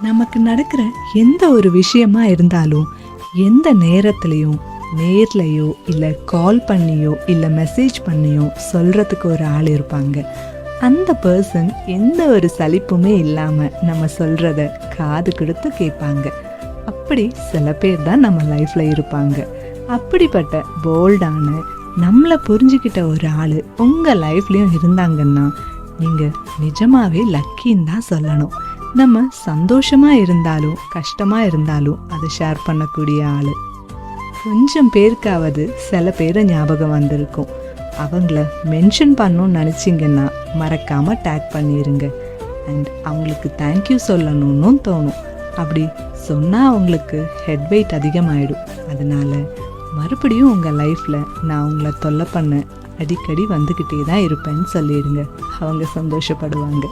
நமக்கு நடக்கிற எந்த ஒரு விஷயமா இருந்தாலும் எந்த நேரத்துலையும் நேர்லையோ இல்லை கால் பண்ணியோ இல்லை மெசேஜ் பண்ணியோ சொல்கிறதுக்கு ஒரு ஆள் இருப்பாங்க. அந்த பர்சன் எந்த ஒரு சலிப்புமே இல்லாமல் நம்ம சொல்கிறத காது கொடுத்து கேட்பாங்க. அப்படி சில பேர் தான் நம்ம லைஃப்பில் இருப்பாங்க. அப்படிப்பட்ட போல்டான நம்மளை புரிஞ்சுக்கிட்ட ஒரு ஆள் உங்கள் லைஃப்லேயும் இருந்தாங்கன்னா நீங்கள் நிஜமாகவே லக்கின்னு தான் சொல்லணும். நம்ம சந்தோஷமாக இருந்தாலும் கஷ்டமாக இருந்தாலும் அதை ஷேர் பண்ணக்கூடிய ஆள். கொஞ்சம் பேருக்காவது சில பேரை ஞாபகம் வந்திருக்கும். அவங்கள மென்ஷன் பண்ணணும்னு நினச்சிங்கன்னா மறக்காமல் டேக் பண்ணிடுங்க. அண்ட் அவங்களுக்கு தேங்க்யூ சொல்லணும்னு தோணும். அப்படி சொன்னால் அவங்களுக்கு ஹெட் வெயிட் அதிகமாகிடும். அதனால் மறுபடியும் உங்கள் லைஃப்பில் நான் உங்களை தொல்லை பண்ண அடிக்கடி வந்துக்கிட்டே தான் இருப்பேன்னு சொல்லிடுங்க. அவங்க சந்தோஷப்படுவாங்க.